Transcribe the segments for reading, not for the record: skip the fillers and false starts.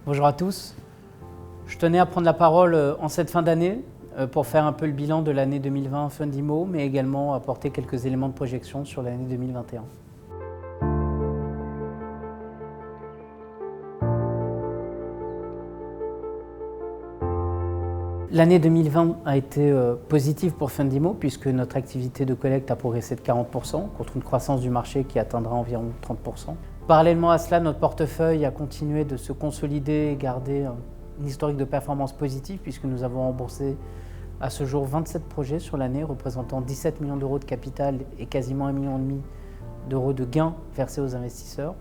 Bonjour à tous. Je tenais à prendre la parole en cette fin d'année pour faire un peu le bilan de l'année 2020 Fundimo, mais également apporter quelques éléments de projection sur l'année 2021. L'année 2020 a été positive pour Fundimo puisque notre activité de collecte a progressé de 40% contre une croissance du marché qui atteindra environ 30%. Parallèlement à cela, notre portefeuille a continué de se consolider et garder un historique de performance positive puisque nous avons remboursé à ce jour 27 projets sur l'année représentant 17 millions d'euros de capital et quasiment 1,5 million d'euros de gains versés aux investisseurs.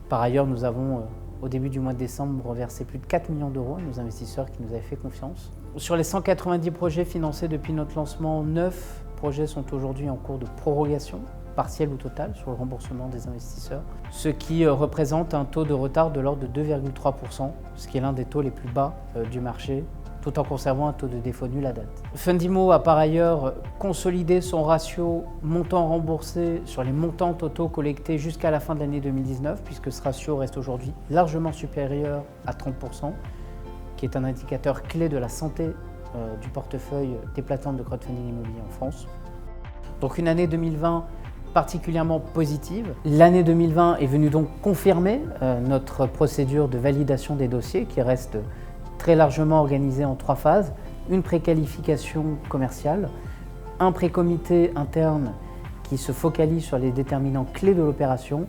Par ailleurs, nous avons au début du mois de décembre reversé plus de 4 millions d'euros à nos investisseurs qui nous avaient fait confiance. Sur les 190 projets financés depuis notre lancement, 9 projets sont aujourd'hui en cours de prorogation, partielle ou totale, sur le remboursement des investisseurs, ce qui représente un taux de retard de l'ordre de 2,3%, ce qui est l'un des taux les plus bas du marché, tout en conservant un taux de défaut nul à date. Fundimo a par ailleurs consolidé son ratio montant remboursé sur les montants totaux collectés jusqu'à la fin de l'année 2019, puisque ce ratio reste aujourd'hui largement supérieur à 30%, qui est un indicateur clé de la santé du portefeuille des plateformes de crowdfunding immobilier en France. Donc une année 2020 particulièrement positive. L'année 2020 est venue donc confirmer notre procédure de validation des dossiers qui reste très largement organisée en 3 phases. Une préqualification commerciale, un précomité interne qui se focalise sur les déterminants clés de l'opération,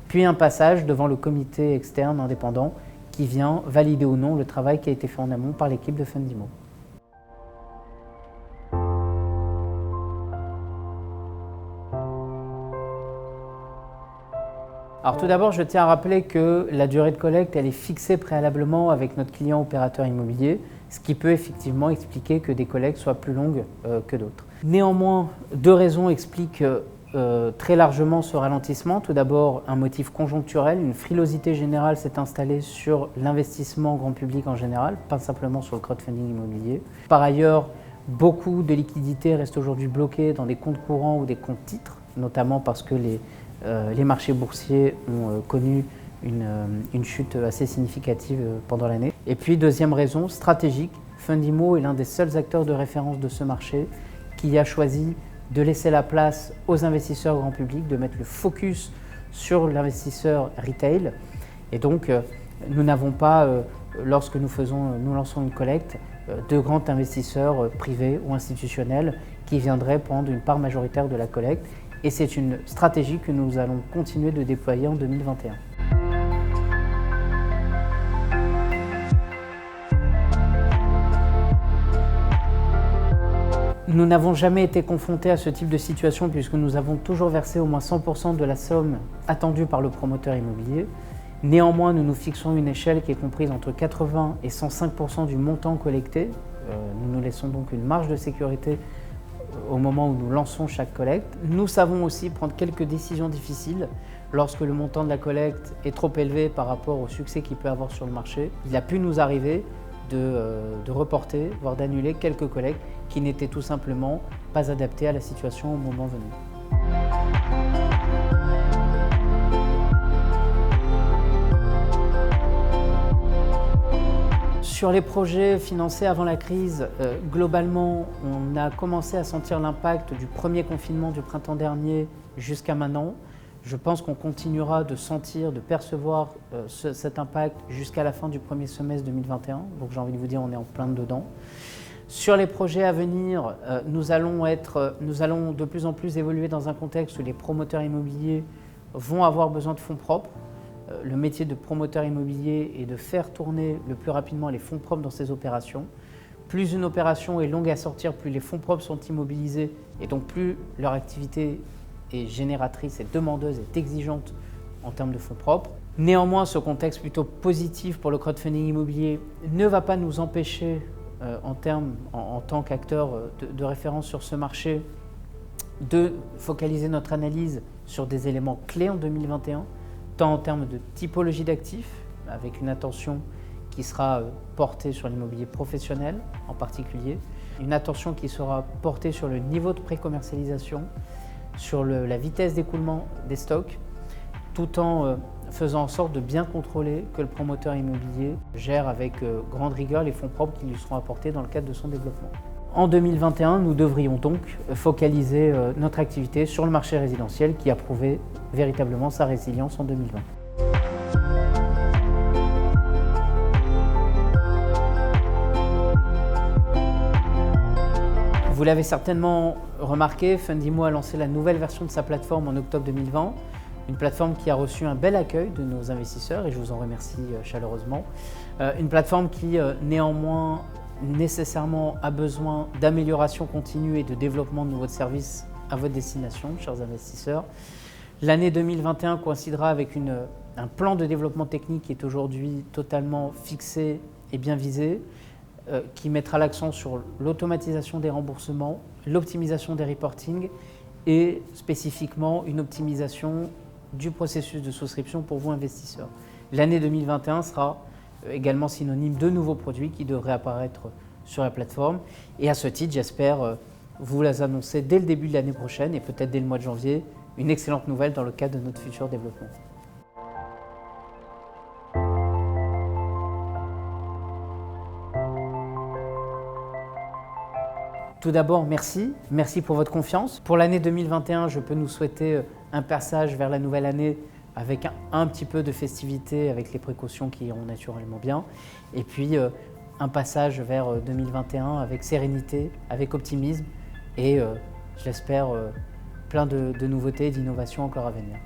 puis un passage devant le comité externe indépendant qui vient valider ou non le travail qui a été fait en amont par l'équipe de Fundimo. Alors tout d'abord, je tiens à rappeler que la durée de collecte elle est fixée préalablement avec notre client opérateur immobilier, ce qui peut effectivement expliquer que des collectes soient plus longues que d'autres. Néanmoins, 2 raisons expliquent très largement ce ralentissement. Tout d'abord, un motif conjoncturel, une frilosité générale s'est installée sur l'investissement grand public en général, pas simplement sur le crowdfunding immobilier. Par ailleurs, beaucoup de liquidités restent aujourd'hui bloquées dans des comptes courants ou des comptes titres, notamment parce que les marchés boursiers ont connu une chute assez significative pendant l'année. Et puis, deuxième raison, stratégique, Fundimo est l'un des seuls acteurs de référence de ce marché qui a choisi de laisser la place aux investisseurs grand public, de mettre le focus sur l'investisseur retail. Et donc, nous n'avons pas, lorsque nous lançons une collecte, de grands investisseurs privés ou institutionnels qui viendraient prendre une part majoritaire de la collecte. Et c'est une stratégie que nous allons continuer de déployer en 2021. Nous n'avons jamais été confrontés à ce type de situation puisque nous avons toujours versé au moins 100% de la somme attendue par le promoteur immobilier. Néanmoins, nous nous fixons une échelle qui est comprise entre 80 et 105% du montant collecté. Nous nous laissons donc une marge de sécurité au moment où nous lançons chaque collecte. Nous savons aussi prendre quelques décisions difficiles lorsque le montant de la collecte est trop élevé par rapport au succès qu'il peut avoir sur le marché. Il a pu nous arriver de reporter, voire d'annuler quelques collectes qui n'étaient tout simplement pas adaptées à la situation au moment venu. Sur les projets financés avant la crise, globalement, on a commencé à sentir l'impact du premier confinement du printemps dernier jusqu'à maintenant. Je pense qu'on continuera de sentir, de percevoir cet impact jusqu'à la fin du premier semestre 2021. Donc j'ai envie de vous dire, on est en plein dedans. Sur les projets à venir, nous allons de plus en plus évoluer dans un contexte où les promoteurs immobiliers vont avoir besoin de fonds propres. Le métier de promoteur immobilier est de faire tourner le plus rapidement les fonds propres dans ces opérations. Plus une opération est longue à sortir, plus les fonds propres sont immobilisés et donc plus leur activité est génératrice, est demandeuse, est exigeante en termes de fonds propres. Néanmoins, ce contexte plutôt positif pour le crowdfunding immobilier ne va pas nous empêcher, en tant qu'acteur de référence sur ce marché, de focaliser notre analyse sur des éléments clés en 2021, tant en termes de typologie d'actifs, avec une attention qui sera portée sur l'immobilier professionnel en particulier, une attention qui sera portée sur le niveau de précommercialisation, sur la vitesse d'écoulement des stocks, tout en faisant en sorte de bien contrôler que le promoteur immobilier gère avec grande rigueur les fonds propres qui lui seront apportés dans le cadre de son développement. En 2021, nous devrions donc focaliser notre activité sur le marché résidentiel qui a prouvé véritablement sa résilience en 2020. Vous l'avez certainement remarqué, Fundimo a lancé la nouvelle version de sa plateforme en octobre 2020, une plateforme qui a reçu un bel accueil de nos investisseurs et je vous en remercie chaleureusement. Une plateforme qui néanmoins nécessairement a besoin d'amélioration continue et de développement de nouveaux services à votre destination, chers investisseurs. L'année 2021 coïncidera avec un plan de développement technique qui est aujourd'hui totalement fixé et bien visé, qui mettra l'accent sur l'automatisation des remboursements, l'optimisation des reportings et spécifiquement une optimisation du processus de souscription pour vous investisseurs. L'année 2021 sera également synonyme de nouveaux produits qui devraient apparaître sur la plateforme. Et à ce titre, j'espère vous les annoncer dès le début de l'année prochaine et peut-être dès le mois de janvier, une excellente nouvelle dans le cadre de notre futur développement. Tout d'abord, merci pour votre confiance. Pour l'année 2021, je peux nous souhaiter un passage vers la nouvelle année avec un petit peu de festivité, avec les précautions qui iront naturellement bien. Et puis un passage vers 2021 avec sérénité, avec optimisme et j'espère plein de nouveautés et d'innovations encore à venir.